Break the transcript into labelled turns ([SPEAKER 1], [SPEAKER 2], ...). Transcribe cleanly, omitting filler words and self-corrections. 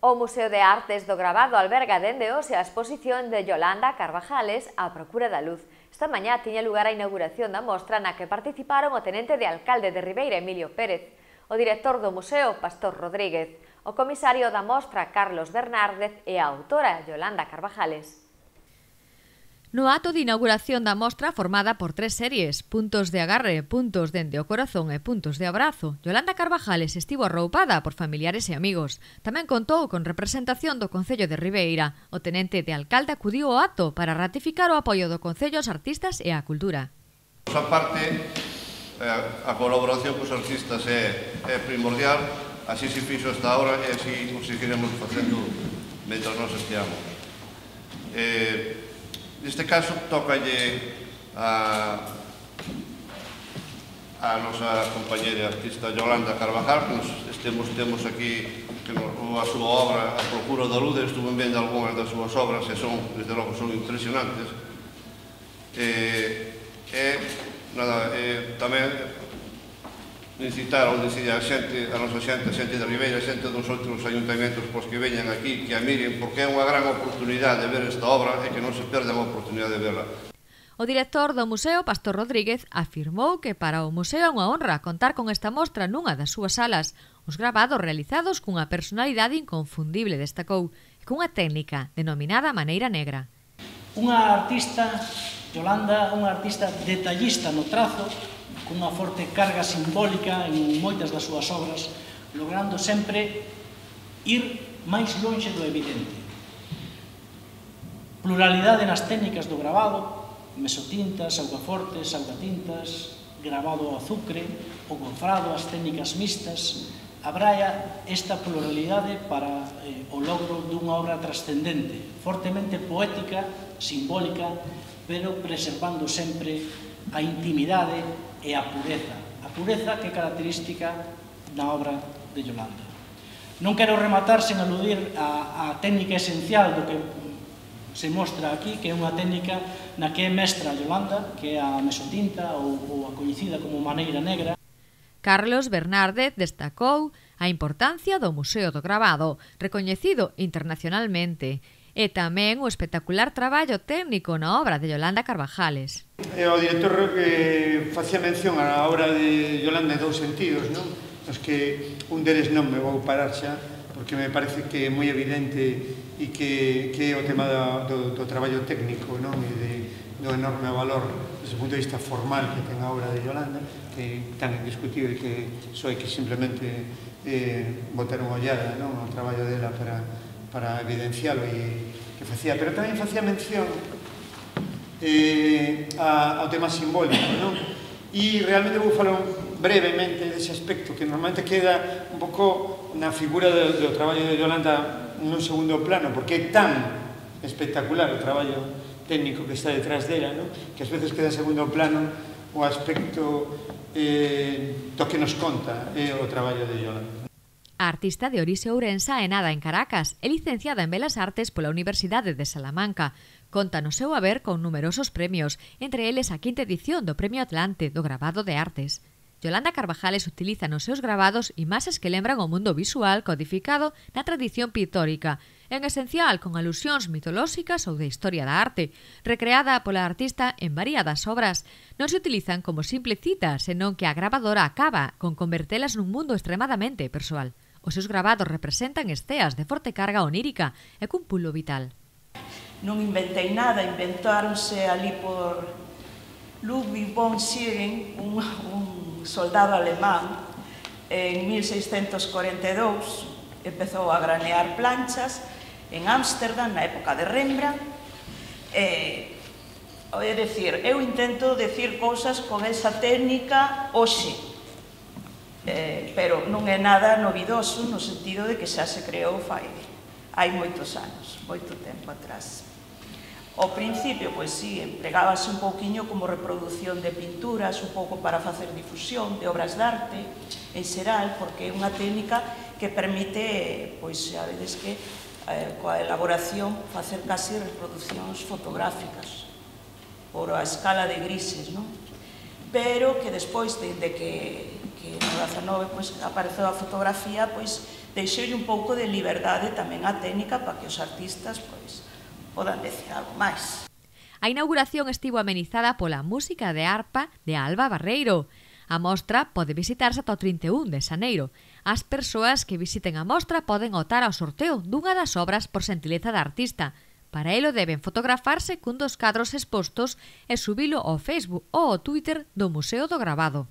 [SPEAKER 1] O Museo de Artes do Gravado alberga dende hoxe a exposición de Yolanda Carvajales a procura da luz. Esta mañá tiña lugar a inauguración da mostra na que participaron o tenente de alcalde de Ribeira, Emilio Pérez, o director do museo, Pastor Rodríguez, o comisario da mostra, Carlos Bernárdez, e a autora, Yolanda Carvajales. No ato de inauguración da mostra formada por 3 series, puntos de agarre, puntos dende o corazón e puntos de abrazo, Yolanda Carvajales estivo arroupada por familiares e amigos. Tamén contou con representación do Concello de Ribeira. O tenente de alcalde acudiu ao acto para ratificar o apoio do Concello aos artistas e á cultura.
[SPEAKER 2] A parte, a colaboración cos artistas é primordial, así se fixo hasta ahora e así o seguiremos facendo mentre nos esteamos. Neste caso, tócalle a nosa compañera artista Yolanda Carvajal, que temos aquí a súa obra A Procura da Luz. Estuve vendo algunhas das súas obras e desde logo, son impresionantes. Tamén incitar a nosa xente, a xente de Ribeira, a xente dos outros ayuntamentos que veñan aquí, que a miren, porque é unha gran oportunidade de ver esta obra e que non se perdan a oportunidade de verla.
[SPEAKER 1] O director do museo, Pastor Rodríguez, afirmou que para o museo é unha honra contar con esta mostra nunha das súas salas. Os gravados realizados cunha personalidade inconfundible, destacou, e cunha técnica denominada maneira negra.
[SPEAKER 3] Unha artista, Yolanda, unha artista detallista no trazo, cunha forte carga simbólica en moitas das súas obras, logrando sempre ir máis lonxe do evidente. Pluralidade nas técnicas do gravado, mesotintas, augafortes, augatintas, gravado ao azucre, o gofrado, as técnicas mixtas, abraia esta pluralidade para o logro dunha obra trascendente, fortemente poética, simbólica, pero preservando sempre a intimidade e a pureza que é característica na obra de Yolanda. Non quero rematar sen aludir á técnica esencial do que se mostra aquí, que é unha técnica na que é mestra Yolanda, que é a mesotinta ou a coñecida como maneira negra.
[SPEAKER 1] Carlos Bernárdez destacou a importancia do Museo do Gravado, recoñecido internacionalmente, e tamén o espectacular traballo técnico na obra de Yolanda Carvajales.
[SPEAKER 4] O director facía mención á obra de Yolanda en dous sentidos, non? Os que un deles non me vou parar xa, porque me parece que é moi evidente e que é o tema do traballo técnico, non? E do enorme valor desde o punto de vista formal que ten a obra de Yolanda, que é tan indiscutible que só hai que simplemente botar unha ollada ao traballo dela para evidencialo que facía, pero tamén facía mención ao tema simbólico, non? E realmente vou falar brevemente dese aspecto que normalmente queda un pouco na figura do traballo de Yolanda nun segundo plano, porque é tan espectacular o traballo técnico que está detrás dela, non? Que ás veces queda en segundo plano o aspecto do que nos conta o traballo de Yolanda.
[SPEAKER 1] A artista de orixe ourensa e nada en Caracas, é licenciada en Belas Artes pola Universidade de Salamanca. Conta no seu haber con numerosos premios, entre eles a 5ª edición do Premio Atlante do Gravado de Artes. Yolanda Carvajales utiliza nos seus gravados imaxes que lembran o mundo visual codificado na tradición pictórica, en esencial con alusións mitolóxicas ou de historia da arte, recreada pola artista en variadas obras. Non se utilizan como simple cita, senón que a gravadora acaba con convertelas nun mundo extremadamente persoal. Os seus gravados representan esteas de forte carga onírica e cun pulo vital.
[SPEAKER 5] Non inventei nada, inventáronse ali por Ludwig von Siegen, un soldado alemán, en 1642, empezou a granear planchas en Ámsterdam, na época de Rembrandt. É dicir, eu intento decir cousas con esa técnica hoxe, pero non é nada novidoso no sentido de que xa se creou hai moitos anos, moito tempo atrás. Ao principio, pois sí, empregábase un pouquiño como reproducción de pinturas, un pouco para facer difusión de obras de arte en xeral, porque é unha técnica que permite, pois, a veces que coa elaboración facer casi reproduccións fotográficas por a escala de grises, non? Pero que despois, de que no 19 apareceu a fotografía, pois deixei un pouco de liberdade tamén á técnica para que os artistas pois podan decir algo máis.
[SPEAKER 1] A inauguración estivo amenizada pola música de arpa de Alba Barreiro. A mostra pode visitarse ata o 31 de xaneiro. As persoas que visiten a mostra poden optar ao sorteo dunha das obras por xentileza da artista. Para elo deben fotografarse cun dos cadros expostos e subilo ao Facebook ou ao Twitter do Museo do Gravado.